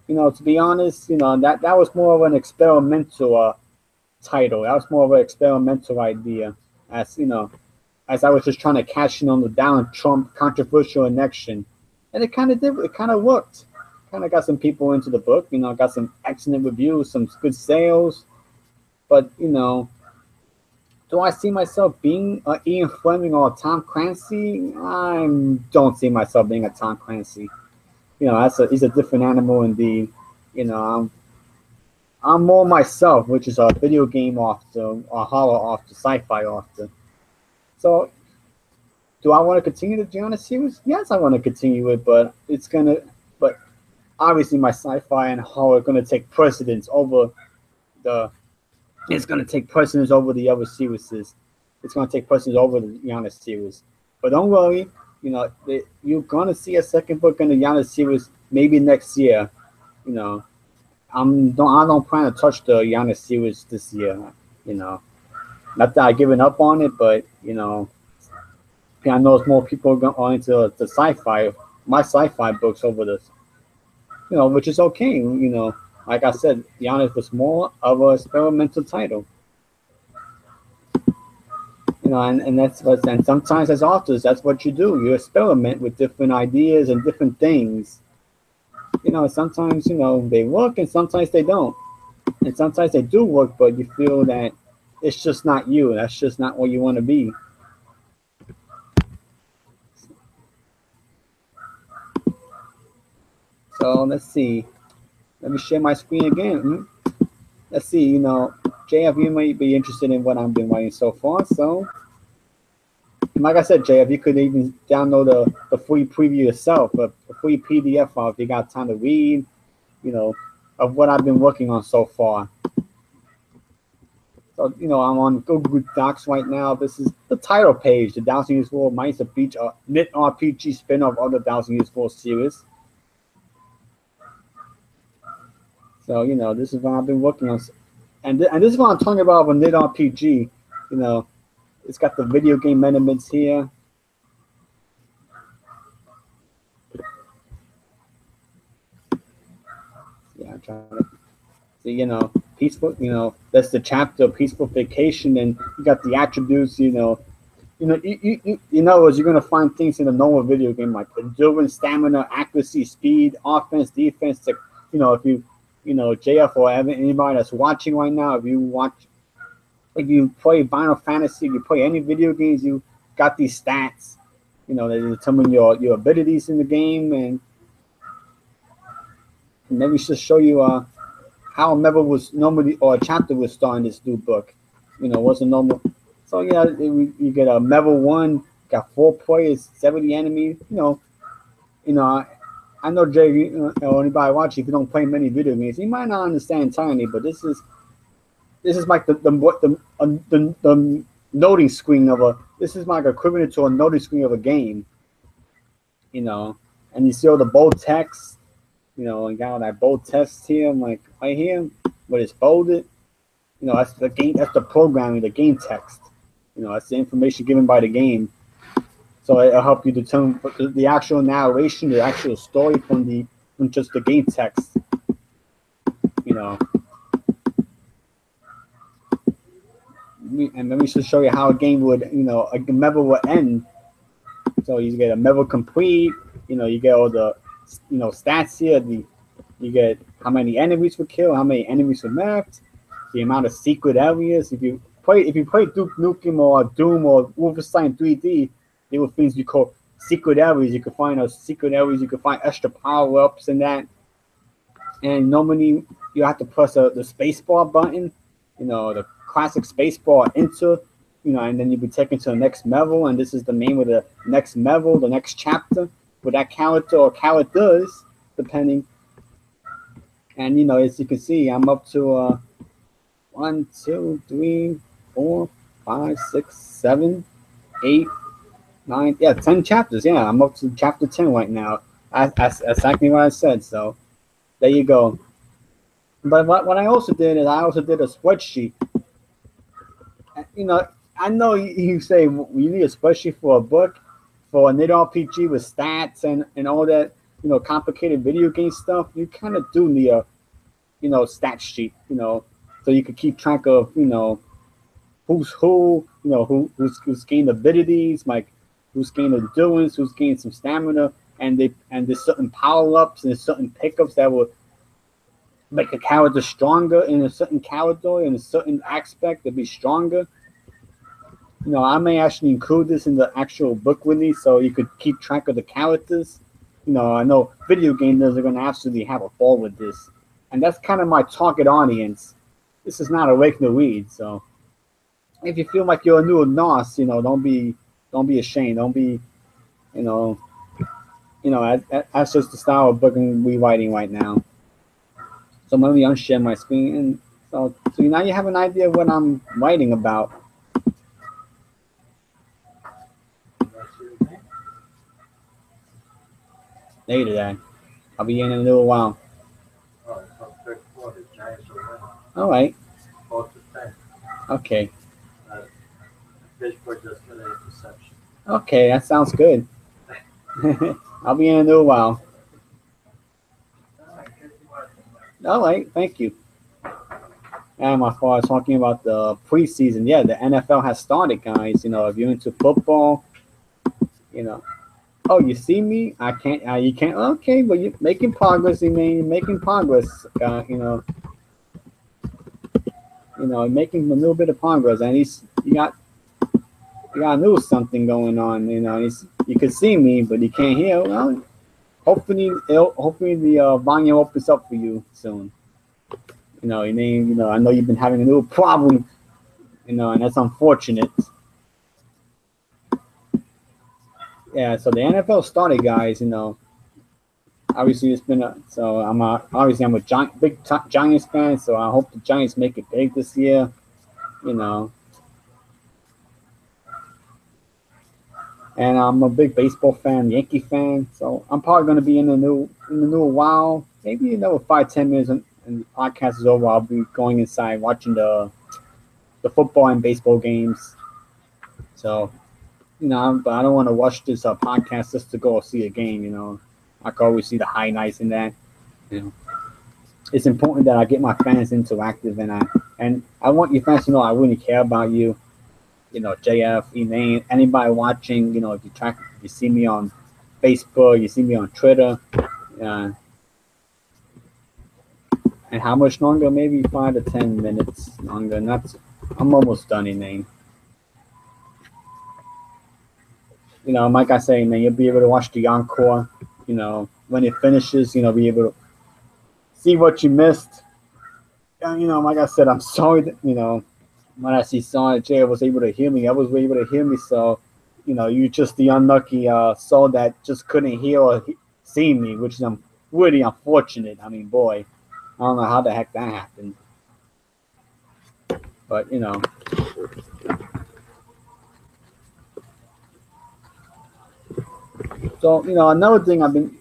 to be honest, that was more of an experimental title. That was more of an experimental idea, as you know, as I was just trying to cash in on the Donald Trump controversial election, and it kind of did. It kind of worked. Kind of got some people into the book. You know, got some excellent reviews, some good sales. But you know, do I see myself being Ian Fleming or Tom Clancy? I don't see myself being a Tom Clancy. You know, he's a different animal indeed. You know, I'm more myself, which is a video game author, a horror author, sci-fi author. So, do I want to continue the Gianna series? Yes, I want to continue it, but but obviously my sci-fi and horror are gonna take precedence over the. It's gonna take precedence over the other series. It's gonna take precedence over the Gianna series. But don't worry, you know, you're gonna see a second book in the Gianna series maybe next year. You know, I don't plan to touch the Giannis series this year. You know, not that I've given up on it, but you know, I know it's more people are into the sci-fi, my sci-fi books over this. You know, which is okay. You know, like I said, Giannis was more of an experimental title. You know, and that's what. And sometimes as authors, that's what you do. You experiment with different ideas and different things. You know, sometimes you know they work, and sometimes they don't. And sometimes they do work, but you feel that it's just not you. That's just not what you want to be. So let's see. Let me share my screen again. Let's see. You know, JF, you might be interested in what I've been writing so far. So, like I said, JF, you could even download the free preview yourself, a free PDF file if you got time to read. You know, of what I've been working on so far. So, you know, I'm on Google Docs right now. This is the title page, the Thousand Years War Minds of Beach, Unknit RPG spin-off of the Thousand Years War series. So, you know, this is what I've been working on. And this is what I'm talking about with Unknit RPG. You know, it's got the video game elements here. Yeah, I'm trying to see, you know, peaceful, you know, that's the chapter of peaceful vacation, and you got the attributes, you know, you know, you're gonna find things in a normal video game like endurance, stamina, accuracy, speed, offense, defense. You know, if you know, JF or anybody that's watching right now, if you play Final Fantasy, you play any video games, you got these stats, you know, that determine your abilities in the game, and maybe just show you how a level was normally, or a chapter was starting this new book. You know, wasn't normal. So yeah, you get a level 1, got 4 players, 70 enemies. You know. I know Jay, or anybody watching, if you don't play many video games, you might not understand entirely, but this is like the loading screen of a. This is like equivalent to a loading screen of a game. You know, and you see all the bold text. You know, and got all that bold text here. I'm like right here, where it's bolded. You know, that's the game. That's the programming, the game text. You know, that's the information given by the game. So it'll help you determine the actual narration, the actual story from just the game text. You know, and let me just show you how a game would, you know, a level would end. So you get a level complete. You know, you get all the, you know, stats here. You get how many enemies were killed, how many enemies were left, the amount of secret areas. If you play Duke Nukem or Doom or Wolfenstein 3D, there were things you call secret areas. You could find those secret areas. You could find extra power ups and that. And normally you have to press the spacebar button. You know, the classic spacebar enter. You know, and then you'll be taken to the next level. And this is the name of the next level, the next chapter, with that character or characters, depending. And you know, as you can see, I'm up to 1, 2, 3, 4, 5, 6, 7, 8, 9, yeah, 10 chapters. Yeah, I'm up to chapter 10 right now. That's exactly what I said. So there you go. But what I also did is I also did a spreadsheet. You know, I know you say you need a spreadsheet for a book, for an RPG with stats and all that, you know, complicated video game stuff. You kind of do need a, you know, stat sheet, you know, so you could keep track of, who's who, who's gained abilities, like who's gained endurance, who's gained some stamina, and there's certain power ups and there's certain pickups that will make a character stronger in a certain character in a certain aspect to be stronger. I may actually include this in the actual book release so you could keep track of the characters. I know video gamers are going to absolutely have a ball with this, and that's kind of my target audience. This is not a wake the weed, so if you feel like you're a new NOS, don't be ashamed. Don't be, that's just the style of book I'm rewriting right now. So let me unshare my screen, and so now you have an idea of what I'm writing about. Later, Dad. I'll be in a little while. All right. Okay. Okay, that sounds good. I'll be in a little while. All right, thank you. And my father talking about the preseason. Yeah, the NFL has started, guys. If you're into football, Oh, you see me? I can't. You can't. Okay, but you're making progress. You mean you're making progress? Making a little bit of progress, and you got a little something going on. You can see me, but you can't hear. Well, hopefully the volume opens up for you soon. I know you've been having a little problem. And that's unfortunate. Yeah, so the NFL started, guys. Obviously it's been I'm a big Giants fan, so I hope the Giants make it big this year. And I'm a big baseball fan, Yankee fan, so I'm probably going to be in a new while, maybe 5-10 minutes, and the podcast is over. I'll be going inside watching the football and baseball games. So. But I don't want to watch this podcast just to go see a game. I can always see the highlights in that. It's important that I get my fans interactive, and I want your fans to know I really care about you. JF, Elaine, anybody watching. If you see me on Facebook, you see me on Twitter, and how much longer? Maybe 5 to 10 minutes longer, and I'm almost done, Elaine. Like I say, man, you'll be able to watch the encore. When it finishes, be able to see what you missed. And, like I said, I'm sorry that, when I see Sonic Jay was able to hear me, I was able to hear me. So, you just the unlucky soul that just couldn't hear or see me, which is really unfortunate. I mean, boy, I don't know how the heck that happened. But, So, another thing I've been,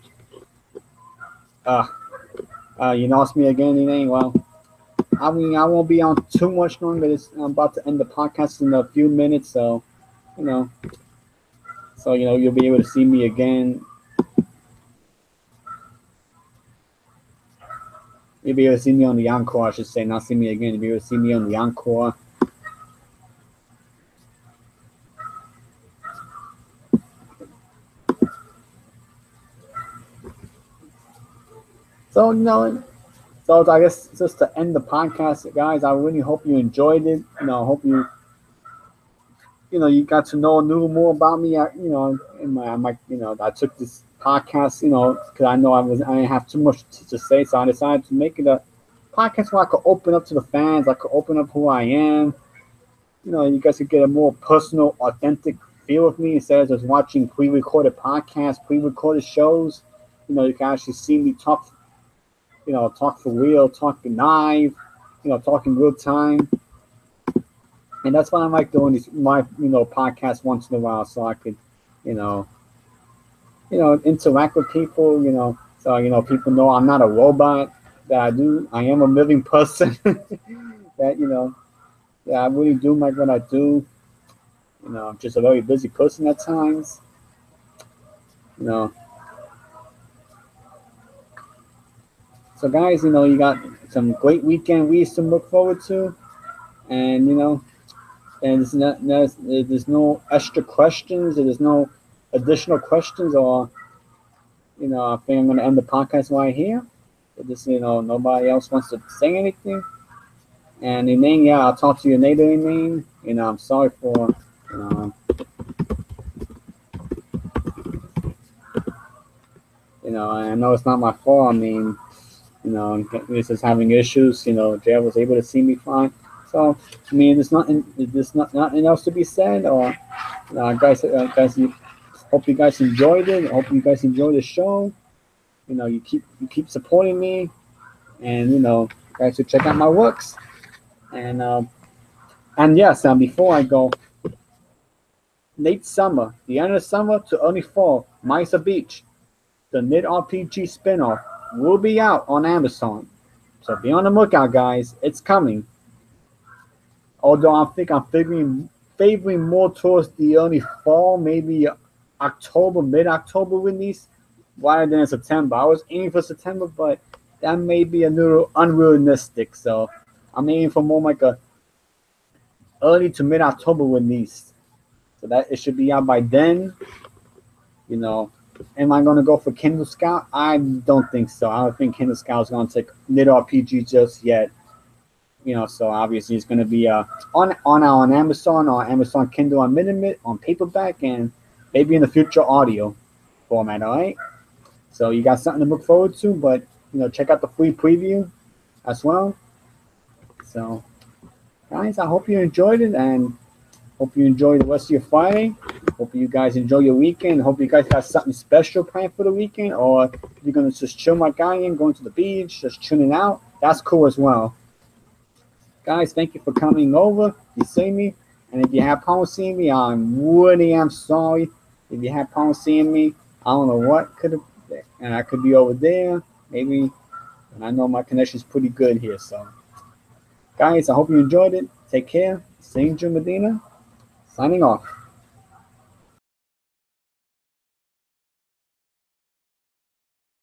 you lost me again, Elaine. Well, I won't be on too much longer. I'm about to end the podcast in a few minutes, so, you'll be able to see me again. You'll be able to see me on the encore, I should say, not see me again. You'll be able to see me on the encore. So, so I guess just to end the podcast, guys, I really hope you enjoyed it. I hope you got to know a little more about me. I took this podcast, because I know I didn't have too much to say, so I decided to make it a podcast where I could open up to the fans. I could open up who I am. You guys could get a more personal, authentic feel of me instead of just watching pre-recorded podcasts, pre-recorded shows. You can actually see me talk. Talk for real, talk live, talk in real time. And that's why I like doing these podcasts once in a while, so I could, interact with people, so people know I'm not a robot, that I am a living person, that I really do like what I do. I'm just a very busy person at times. So guys, you got some great weekend reads to look forward to, and and there's no extra questions, there's no additional questions, or I think I'm gonna end the podcast right here. But just nobody else wants to say anything. And Elaine, yeah, I'll talk to you later, Elaine. I'm sorry for you know I know it's not my fault. I mean, this is having issues. Jail was able to see me fine. So, I mean, there's nothing else to be said. Or, guys, hope you guys enjoyed it. Hope you guys enjoy the show. You keep supporting me, and guys should check out my works. And yes, before I go, late summer, the end of summer to early fall, Mesa Beach, the Unknit RPG spinoff will be out on Amazon. So be on the lookout, guys. It's coming. Although I'm favoring more towards the early fall, maybe October, mid-October release, rather than September. I was aiming for September, but that may be a little unrealistic. So I'm aiming for more like a early to mid-October release. So that it should be out by then. Am I going to go for Kindle Scout? I don't think so. I don't think Kindle Scout is going to take Unknit RPG just yet. So obviously it's going to be on Amazon or Amazon Kindle Unlimited on paperback, and maybe in the future audio format. All right. So you got something to look forward to, but check out the free preview as well. So guys, I hope you enjoyed it, and hope you enjoy the rest of your Friday. Hope you guys enjoy your weekend. Hope you guys got something special planned for the weekend, or you're gonna just chill like I am, going to the beach, just chilling out. That's cool as well. Guys, thank you for coming over. You see me, and if you have problems seeing me, I really am sorry. If you have problems seeing me, I don't know what could have, and I could be over there, maybe. And I know my connection is pretty good here. So, guys, I hope you enjoyed it. Take care. St. Joe Medina, signing off.